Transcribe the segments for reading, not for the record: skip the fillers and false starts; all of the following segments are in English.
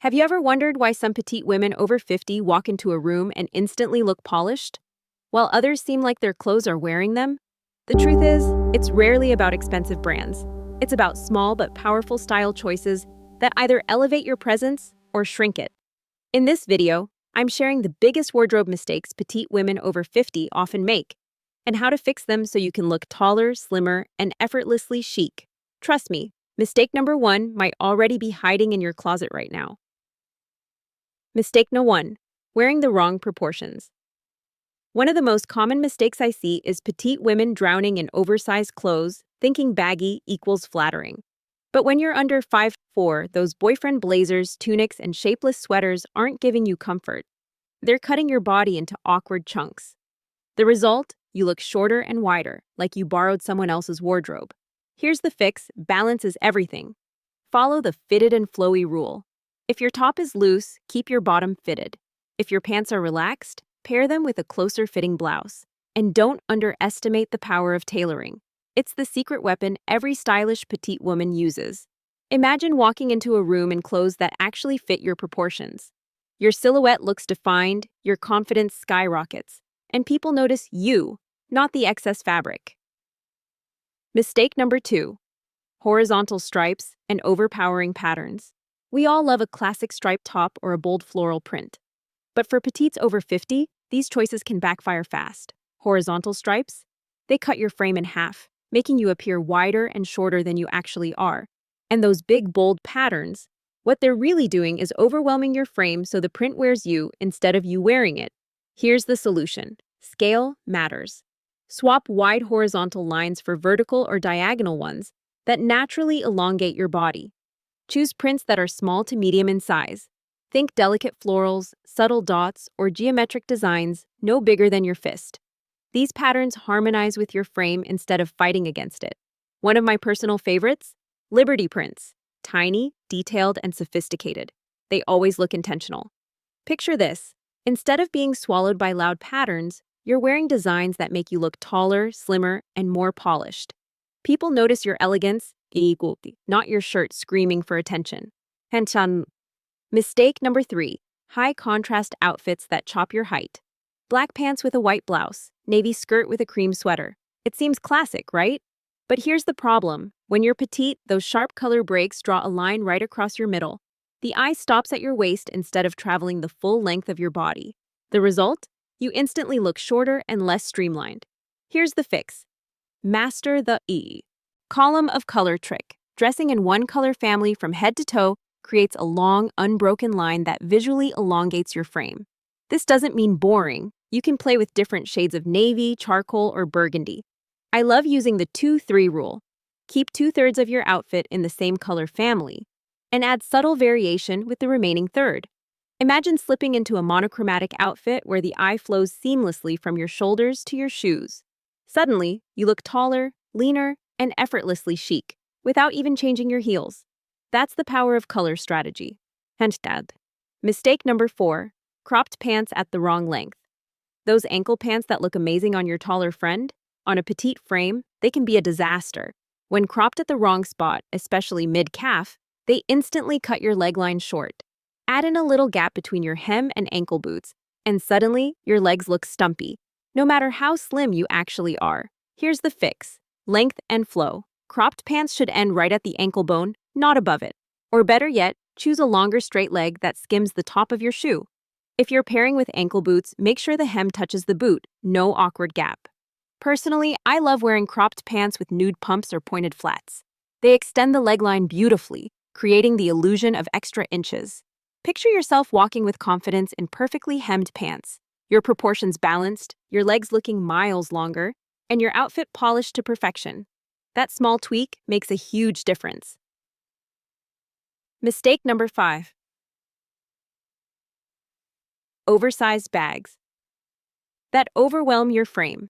Have you ever wondered why some petite women over 50 walk into a room and instantly look polished, while others seem like their clothes are wearing them? The truth is, it's rarely about expensive brands. It's about small but powerful style choices that either elevate your presence or shrink it. In this video, I'm sharing the biggest wardrobe mistakes petite women over 50 often make, and how to fix them so you can look taller, slimmer, and effortlessly chic. Trust me, mistake number 1 might already be hiding in your closet right now. Mistake No. 1. Wearing the wrong proportions. One of the most common mistakes I see is petite women drowning in oversized clothes, thinking baggy equals flattering. But when you're under 5'4", those boyfriend blazers, tunics, and shapeless sweaters aren't giving you comfort. They're cutting your body into awkward chunks. The result? You look shorter and wider, like you borrowed someone else's wardrobe. Here's the fix: balance is everything. Follow the fitted and flowy rule. If your top is loose, keep your bottom fitted. If your pants are relaxed, pair them with a closer fitting blouse. And don't underestimate the power of tailoring. It's the secret weapon every stylish petite woman uses. Imagine walking into a room in clothes that actually fit your proportions. Your silhouette looks defined, your confidence skyrockets, and people notice you, not the excess fabric. Mistake number 2. Horizontal stripes and overpowering patterns. We all love a classic striped top or a bold floral print. But for petites over 50, these choices can backfire fast. Horizontal stripes? They cut your frame in half, making you appear wider and shorter than you actually are. And those big, bold patterns, what they're really doing is overwhelming your frame so the print wears you instead of you wearing it. Here's the solution. Scale matters. Swap wide horizontal lines for vertical or diagonal ones that naturally elongate your body. Choose prints that are small to medium in size. Think delicate florals, subtle dots, or geometric designs no bigger than your fist. These patterns harmonize with your frame instead of fighting against it. One of my personal favorites? Liberty prints. Tiny, detailed, and sophisticated. They always look intentional. Picture this. Instead of being swallowed by loud patterns, you're wearing designs that make you look taller, slimmer, and more polished. People notice your elegance, not your shirt screaming for attention. Mistake number 3. High contrast outfits that chop your height. Black pants with a white blouse, navy skirt with a cream sweater. It seems classic, right? But here's the problem. When you're petite, those sharp color breaks draw a line right across your middle. The eye stops at your waist instead of traveling the full length of your body. The result? You instantly look shorter and less streamlined. Here's the fix. Master the column of color trick. Dressing in one color family from head to toe creates a long, unbroken line that visually elongates your frame. This doesn't mean boring. You can play with different shades of navy, charcoal, or burgundy. I love using the 2-3 rule. Keep 2/3 of your outfit in the same color family, and add subtle variation with the remaining third. Imagine slipping into a monochromatic outfit where the eye flows seamlessly from your shoulders to your shoes. Suddenly, you look taller, leaner, and effortlessly chic, without even changing your heels. That's the power of color strategy. Mistake number 4. Cropped pants at the wrong length. Those ankle pants that look amazing on your taller friend? On a petite frame, they can be a disaster. When cropped at the wrong spot, especially mid-calf, they instantly cut your leg line short. Add in a little gap between your hem and ankle boots, and suddenly, your legs look stumpy, no matter how slim you actually are. Here's the fix. Length and flow. Cropped pants should end right at the ankle bone, not above it. Or better yet, choose a longer straight leg that skims the top of your shoe. If you're pairing with ankle boots, make sure the hem touches the boot, no awkward gap. Personally, I love wearing cropped pants with nude pumps or pointed flats. They extend the leg line beautifully, creating the illusion of extra inches. Picture yourself walking with confidence in perfectly hemmed pants, your proportions balanced, your legs looking miles longer, and your outfit polished to perfection. That small tweak makes a huge difference. Mistake number 5. Oversized bags that overwhelm your frame.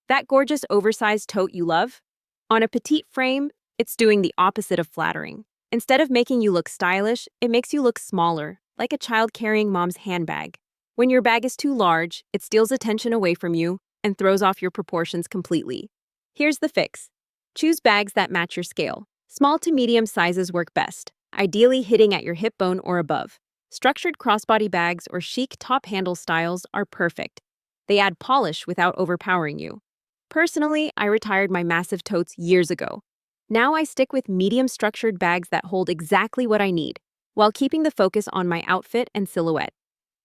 That gorgeous oversized tote you love? On a petite frame, it's doing the opposite of flattering. Instead of making you look stylish, it makes you look smaller, like a child carrying mom's handbag. When your bag is too large, it steals attention away from you and throws off your proportions completely. Here's the fix. Choose bags that match your scale. Small to medium sizes work best, ideally hitting at your hip bone or above. Structured crossbody bags or chic top handle styles are perfect. They add polish without overpowering you. Personally, I retired my massive totes years ago. Now I stick with medium structured bags that hold exactly what I need, while keeping the focus on my outfit and silhouette.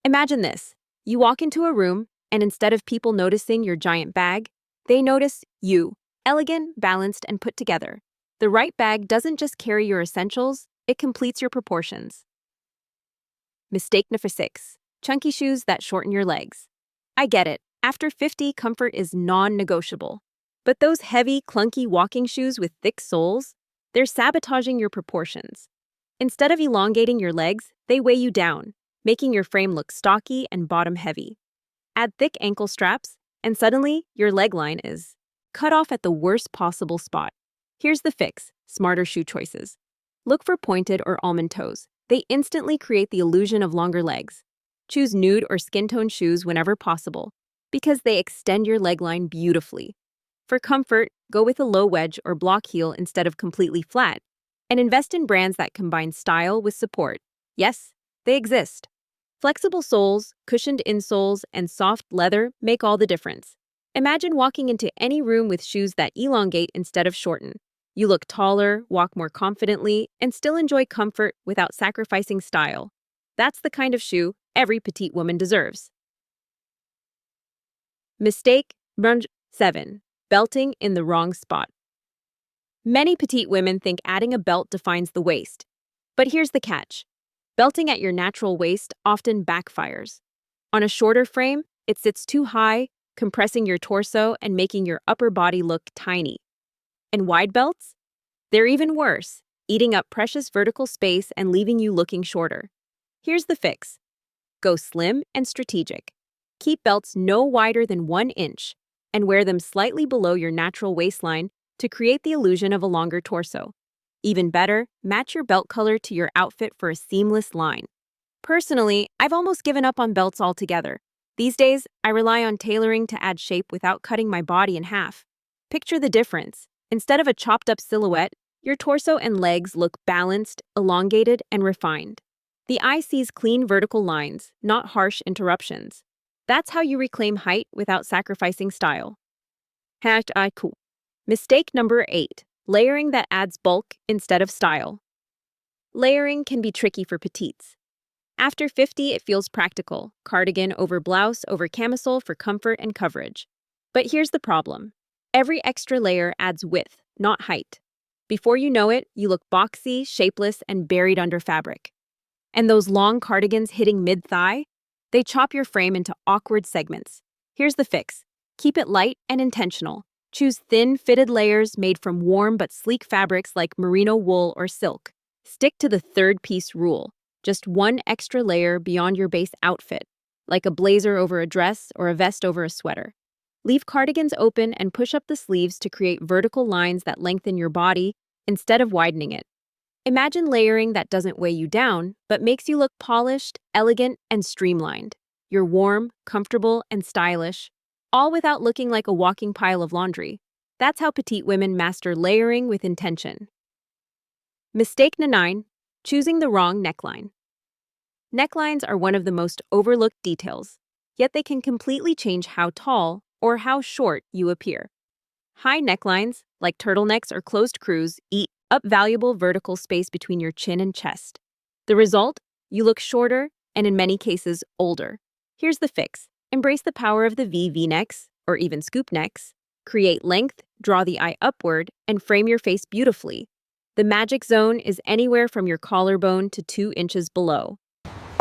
Imagine this. You walk into a room, and instead of people noticing your giant bag, they notice you, elegant, balanced, and put together. The right bag doesn't just carry your essentials, it completes your proportions. Mistake number 6. Chunky shoes that shorten your legs. I get it. After 50, comfort is non-negotiable. But those heavy, clunky walking shoes with thick soles, they're sabotaging your proportions. Instead of elongating your legs, they weigh you down, making your frame look stocky and bottom-heavy. Add thick ankle straps, and suddenly your leg line is cut off at the worst possible spot. Here's the fix: smarter shoe choices. Look for pointed or almond toes. They instantly create the illusion of longer legs. Choose nude or skin tone shoes whenever possible, because they extend your leg line beautifully. For comfort, go with a low wedge or block heel instead of completely flat, and invest in brands that combine style with support. Yes, they exist. Flexible soles, cushioned insoles, and soft leather make all the difference. Imagine walking into any room with shoes that elongate instead of shorten. You look taller, walk more confidently, and still enjoy comfort without sacrificing style. That's the kind of shoe every petite woman deserves. Mistake number 7. Belting in the wrong spot. Many petite women think adding a belt defines the waist. But here's the catch. Belting at your natural waist often backfires. On a shorter frame, it sits too high, compressing your torso and making your upper body look tiny. And wide belts? They're even worse, eating up precious vertical space and leaving you looking shorter. Here's the fix. Go slim and strategic. Keep belts no wider than 1 inch and wear them slightly below your natural waistline to create the illusion of a longer torso. Even better, match your belt color to your outfit for a seamless line. Personally, I've almost given up on belts altogether. These days, I rely on tailoring to add shape without cutting my body in half. Picture the difference. Instead of a chopped-up silhouette, your torso and legs look balanced, elongated, and refined. The eye sees clean vertical lines, not harsh interruptions. That's how you reclaim height without sacrificing style. #I Mistake number 8. Layering that adds bulk instead of style. Layering can be tricky for petites. After 50, it feels practical: cardigan over blouse over camisole for comfort and coverage. But here's the problem. Every extra layer adds width, not height. Before you know it, you look boxy, shapeless, and buried under fabric. And those long cardigans hitting mid-thigh? They chop your frame into awkward segments. Here's the fix. Keep it light and intentional. Choose thin, fitted layers made from warm but sleek fabrics like merino wool or silk. Stick to the third-piece rule. Just 1 extra layer beyond your base outfit, like a blazer over a dress or a vest over a sweater. Leave cardigans open and push up the sleeves to create vertical lines that lengthen your body instead of widening it. Imagine layering that doesn't weigh you down, but makes you look polished, elegant, and streamlined. You're warm, comfortable, and stylish, all without looking like a walking pile of laundry. That's how petite women master layering with intention. Mistake number 9. Choosing the wrong neckline. Necklines are one of the most overlooked details, yet they can completely change how tall or how short you appear. High necklines, like turtlenecks or closed crews, eat up valuable vertical space between your chin and chest. The result? You look shorter and, in many cases, older. Here's the fix. Embrace the power of the V-necks, or even scoop necks. Create length, draw the eye upward, and frame your face beautifully. The magic zone is anywhere from your collarbone to 2 inches below.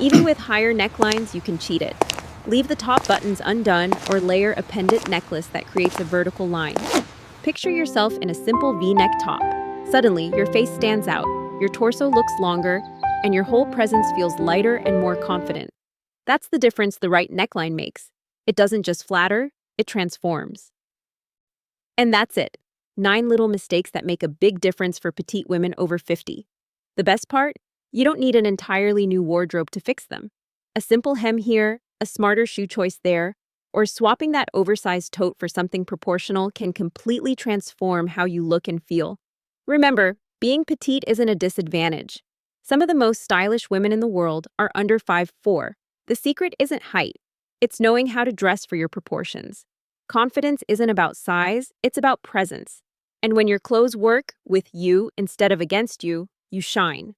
Even with higher necklines, you can cheat it. Leave the top buttons undone or layer a pendant necklace that creates a vertical line. Picture yourself in a simple V-neck top. Suddenly, your face stands out, your torso looks longer, and your whole presence feels lighter and more confident. That's the difference the right neckline makes. It doesn't just flatter, it transforms. And that's it. 9 little mistakes that make a big difference for petite women over 50. The best part? You don't need an entirely new wardrobe to fix them. A simple hem here, a smarter shoe choice there, or swapping that oversized tote for something proportional can completely transform how you look and feel. Remember, being petite isn't a disadvantage. Some of the most stylish women in the world are under 5'4". The secret isn't height, it's knowing how to dress for your proportions. Confidence isn't about size, it's about presence. And when your clothes work with you instead of against you, you shine.